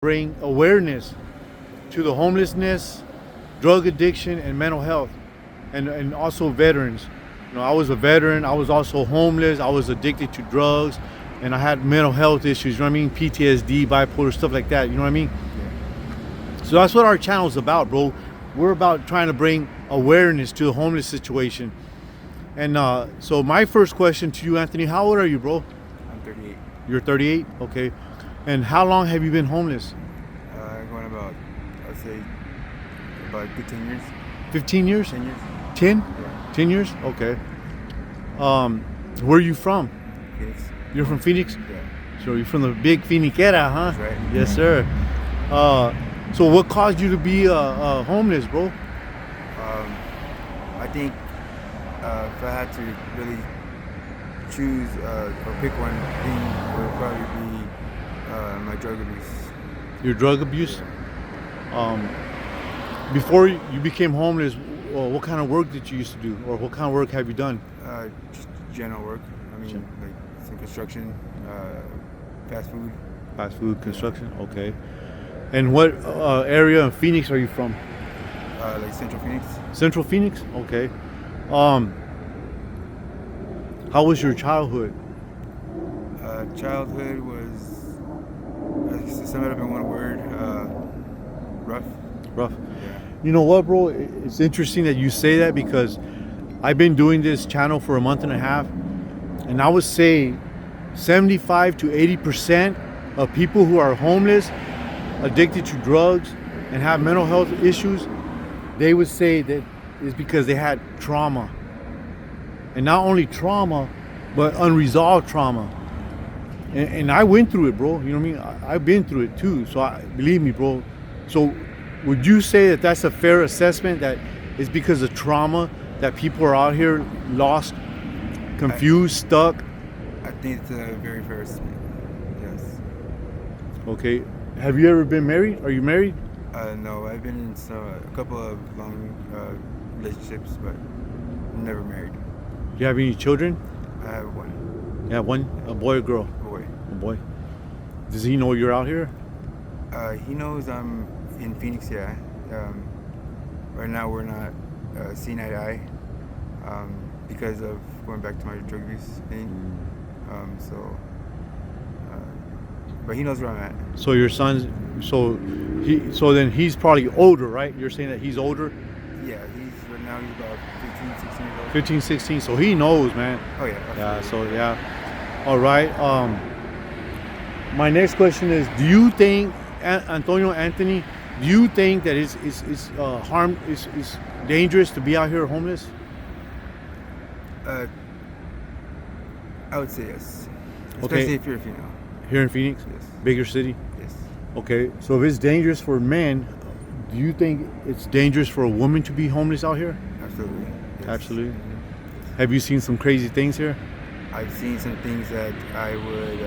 bring awareness to the homelessness, drug addiction, and mental health, and also veterans. I was a veteran. I was also homeless. I was addicted to drugs, and I had mental health issues. You know what I mean? PTSD, bipolar, stuff like that. You know what I mean? So that's what our channel is about, bro. We're about trying to bring awareness to the homeless situation. And so my first question to you, Anthony, how old are you, bro? I'm 38. You're 38? Okay. And how long have you been homeless? Going about, I'd say, about good 10 years. 15 years? 10 years. 10? Yeah. 10 years? Okay. Where are you from? Phoenix. You're from Phoenix? Yeah. So you're from the big Phoenixera, huh? That's right. Yes, sir. So what caused you to be homeless, bro? I think if I had to really choose or pick one thing, it would probably be my drug abuse. Your drug abuse? Before you became homeless, what kind of work did you used to do? Or what kind of work have you done? Just general work. I mean, like some construction, fast food. Fast food, construction? Okay. And what area in Phoenix are you from? Like Central Phoenix. Central Phoenix? Okay. How was your childhood? Childhood was, to sum it up in one word, rough. Rough. Yeah. You know what, bro? It's interesting that you say that because I've been doing this channel for a month and a half, and I would say 75 to 80% of people who are homeless, addicted to drugs, and have mental health issues, they would say that it's because they had trauma. And not only trauma, but unresolved trauma. And I went through it, bro. You know what I mean? I've been through it too. So believe me, bro. So would you say that that's a fair assessment, that it's because of trauma that people are out here lost, confused, stuck? I think it's a very fair assessment. Yes. Okay. Have you ever been married? Are you married? No, I've been in a couple of long relationships, but never married. Do you have any children? I have one Yeah, one, a boy or girl? boy. A boy. Does he know you're out here? He knows I'm in Phoenix, yeah. Right now we're not seeing eye to eye because of going back to my drug abuse thing. But he knows where I'm at. So your son's, so then he's probably older, right? You're saying that he's older? Yeah, right now he's about 15, 16 years old. 15, 16, so he knows, man. Oh yeah. Yeah, so Absolutely. yeah. All right. My next question is, do you think, Anthony, do you think that it's dangerous to be out here homeless? I would say yes, Okay. especially if you're a female. Here in Phoenix? Yes. Bigger city? Yes. Okay, so if it's dangerous for men, do you think it's dangerous for a woman to be homeless out here? Absolutely. Yes. Absolutely. Mhm. Have you seen some crazy things here? I've seen some things that I would.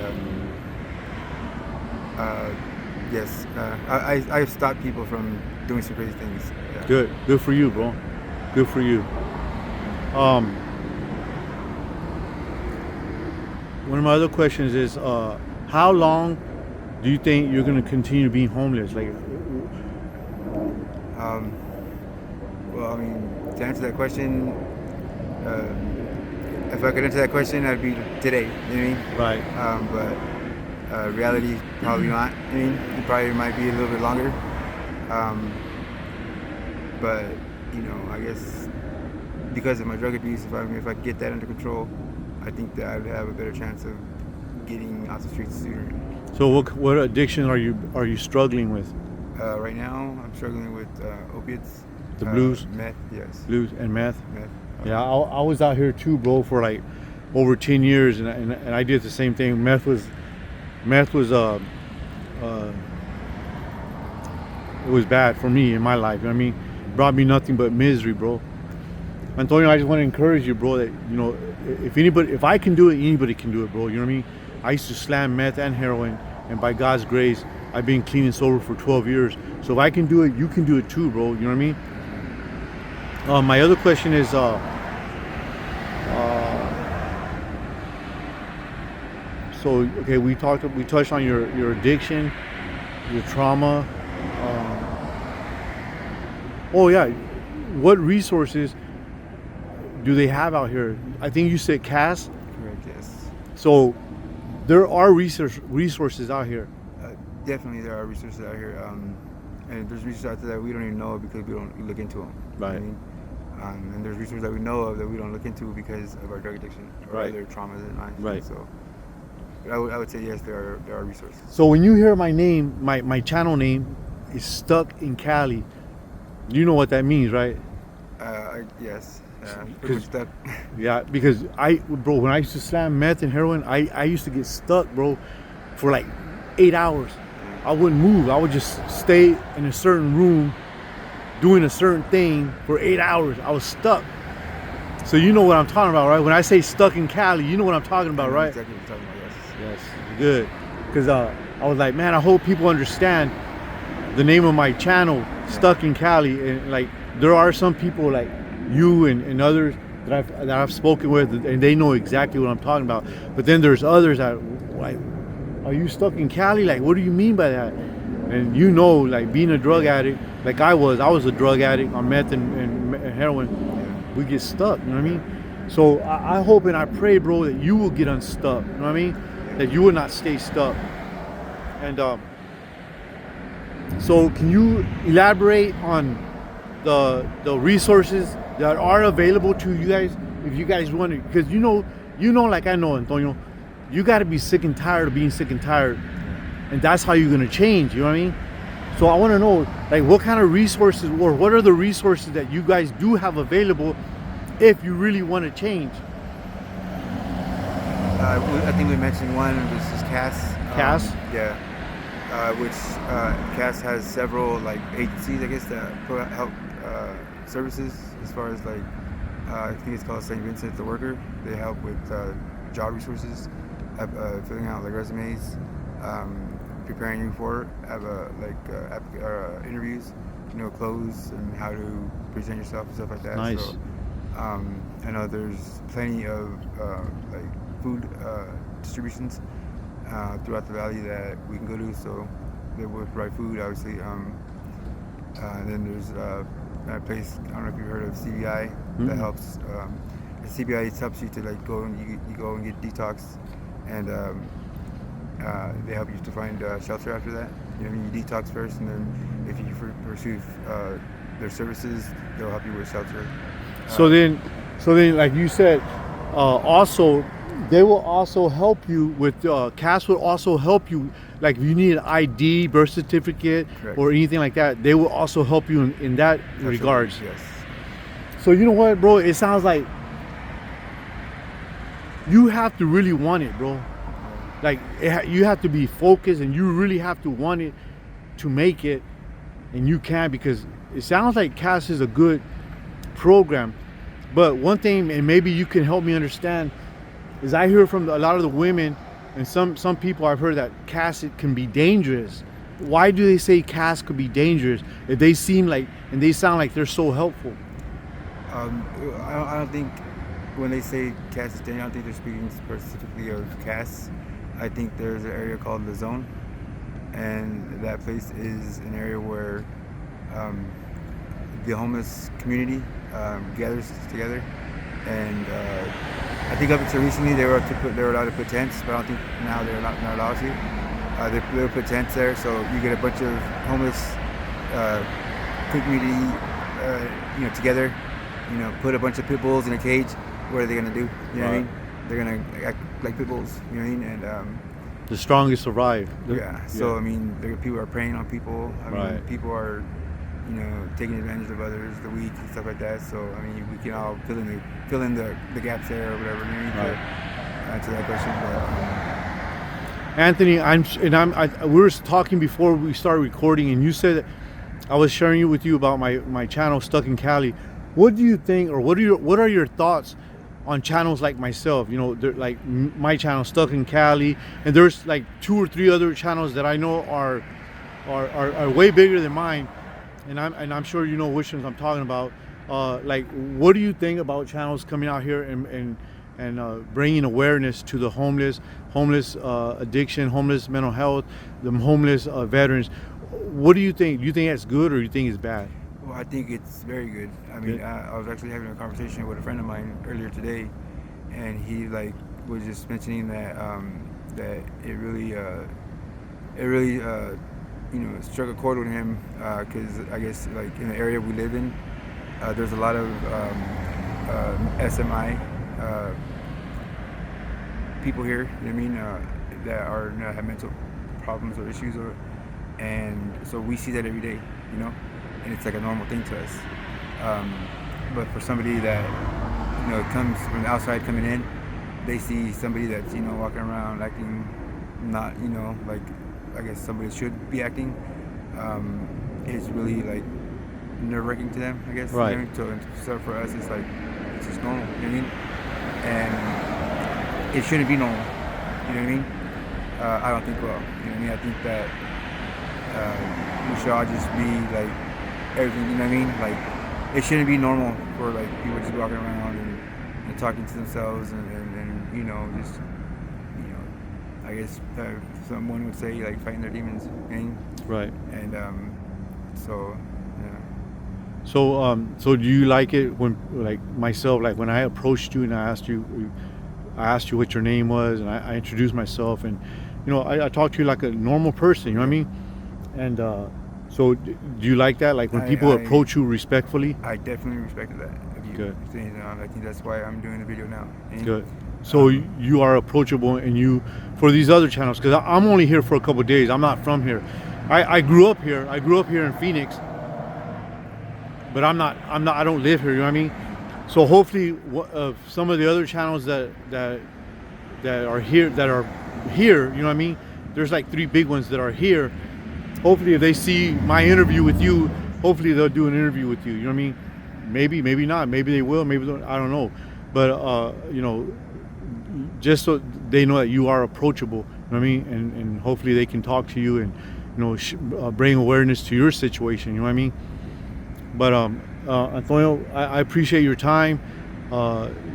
Yes. I've stopped people from doing some crazy things. Yeah. Good for you, bro. Good for you. One of my other questions is, how long do you think you're going to continue being homeless? Like, Well, I mean, to answer that question, if I could answer that question, that'd be today. You know what I mean? right. But reality, probably not. I mean, it probably might be a little bit longer. But I guess because of my drug abuse, if I get that under control, I think that I'd have a better chance of getting out the streets sooner. So what addiction are you struggling with? Right now, I'm struggling with opiates. The blues? Meth, yes. Blues and meth? Meth. Yeah, I was out here too, bro, for like over 10 years, and I did the same thing. Meth was it was bad for me in my life. You know what I mean, it brought me nothing but misery, bro. Antonio, I just want to encourage you, bro, that if I can do it, anybody can do it, bro. You know what I mean? I used to slam meth and heroin, and by God's grace, I've been clean and sober for 12 years. So if I can do it, you can do it too, bro. You know what I mean? My other question is, so okay, we touched on your addiction, your trauma. Oh yeah, what resources do they have out here? I think you said CAS. Correct. Yes. So there are resources out here. Definitely, there are resources out here, and there's resources out there that we don't even know because we don't look into them. Right. You know what I mean? And there's resources that we know of that we don't look into because of our drug addiction or Right. other traumas in life. Right. So, but I would say yes, there are resources. So when you hear my name, my channel name is Stuckincali. You know what that means, right? Yes. Pretty Because- much stuck. Yeah, because bro, when I used to slam meth and heroin, I used to get stuck, bro, for like 8 hours. I wouldn't move. I would just stay in a certain room doing a certain thing for 8 hours. I was stuck. So you know what I'm talking about, right? When I say stuck in Cali, you know what I'm talking about, right? Exactly what you're talking about. Yes. Yes, good. Because I was like, man, I hope people understand the name of my channel, Stuck in Cali. And like, there are some people like you and others that I've spoken with, and they know exactly what I'm talking about. But then there's others that like, are you stuck in Cali? Like, what do you mean by that? And you know, like being a drug addict, like I was a drug addict on meth and heroin. Yeah. We get stuck, you know what I mean? So I hope and I pray, bro, that you will get unstuck, you know what I mean? That you will not stay stuck. And so can you elaborate on the resources that are available to you guys if you guys want to? Because you know, like I know, Antonio, you got to be sick and tired of being sick and tired, and that's how you're gonna change. You know what I mean? So I want to know, like, what kind of resources, or what are the resources that you guys do have available if you really want to change? I think we mentioned one, which is CAS. CAS? Yeah. Which CAS has several like agencies, I guess, that help services as far as like I think it's called St. Vincent the Worker. They help with job resources, filling out like resumes, preparing you for interviews, clothes and how to present yourself and stuff like that. Nice. So I know there's plenty of like food distributions throughout the valley that we can go to, so they will provide food, obviously. And then there's a place, I don't know if you've heard of CBI, that helps. CBI helps you to like go and you go and get detox, and they help you to find shelter after that. You detox first, and then if you pursue their services, they'll help you with shelter. So then, like you said, also they will also help you with CAS will also help you, like if you need an ID, birth certificate, Correct. or anything like that. They will also help you in that Absolutely, regards. yes. So you know what, bro? It sounds like you have to really want it, bro. Like you have to be focused, and you really have to want it to make it, and you can, because it sounds like CAS is a good program. But one thing, and maybe you can help me understand, is I hear from a lot of the women and some people, I've heard that CAS can be dangerous. Why do they say CAS could be dangerous if they seem like, and they sound like they're so helpful? I don't think when they say CAS is dangerous, I don't think they're speaking specifically of CAS. I think there's an area called the Zone, and that place is an area where the homeless community gathers together, and I think up until recently they were allowed to put tents, but I don't think now they're not allowed to. They'll put tents there, so you get a bunch of homeless community, together. Put a bunch of pit bulls in a cage. What are they gonna do? You know what I mean? They're gonna act like pit bulls. You know what I mean? And The strongest survive. yeah. So I mean, people are preying on people. I mean, Right. people are, taking advantage of others, the weak and stuff like that. So I mean, we can all fill in the gaps there or whatever. To answer that question. But, Anthony, we were talking before we started recording, and you said that I was sharing with you about my channel, Stuckincali. What do you think, or what are your thoughts on channels like myself? Like my channel, Stuckincali, and there's like 2 or 3 other channels that I know are way bigger than mine, and I'm sure you know which ones I'm talking about. Like, what do you think about channels coming out here bringing awareness to the homeless, addiction, homeless mental health, the homeless veterans. What do you think? Do you think that's good or do you think it's bad? Well, I think it's very good. I mean, I was actually having a conversation with a friend of mine earlier today, and he like was just mentioning that that it really struck a chord with him because I guess like in the area we live in, there's a lot of SMI people here. You know what I mean? That are have mental problems or issues, and so we see that every day. You know, and it's like a normal thing to us. But for somebody that comes from the outside coming in, they see somebody that's walking around acting not like I guess somebody should be acting. It's really like nerve-wracking to them, I guess. Right. So for us, it's like it's just normal. You know what I mean? And it shouldn't be normal. You know what I mean? I don't think well. You know what I mean? I think that we should all just be like everything. You know what I mean? Like it shouldn't be normal for like people just walking around and talking to themselves and just I guess someone would say like fighting their demons. You know what I mean? Right. And so yeah. So do you like it when, like myself, like when I approached you and I asked you what your name was, and I introduced myself, and I talked to you like a normal person, you know what I mean? And so do you like that? Like when people approach you respectfully? I definitely respected that. Good. I think that's why I'm doing the video now. Good. So you are approachable, and for these other channels, because I'm only here for a couple of days. I'm not from here. I grew up here. I grew up here in Phoenix, but I don't live here. You know what I mean? So hopefully, some of the other channels that are here, you know what I mean? There's like 3 big ones that are here. Hopefully, if they see my interview with you, hopefully they'll do an interview with you. You know what I mean? Maybe not. Maybe they will. Maybe I don't know. But just so they know that you are approachable. You know what I mean? And hopefully they can talk to you and bring awareness to your situation. You know what I mean? But Antonio, I appreciate your time,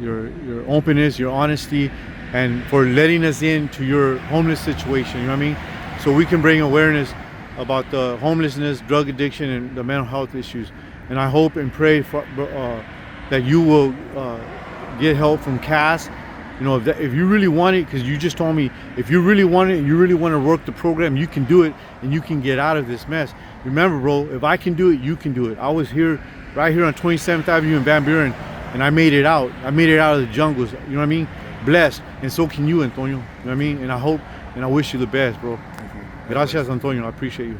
your openness, your honesty, and for letting us into your homeless situation. You know what I mean? So we can bring awareness about the homelessness, drug addiction, and the mental health issues. And I hope and pray that you will get help from Cass. If you really want it, because you just told me, if you really want it and you really want to work the program, you can do it and you can get out of this mess. Remember, bro, if I can do it, you can do it. I was here, right here on 27th Avenue in Van Buren, and I made it out. I made it out of the jungles. You know what I mean? Blessed. And so can you, Antonio. You know what I mean? And I hope and I wish you the best, bro. Thank you. Gracias, Antonio. I appreciate you.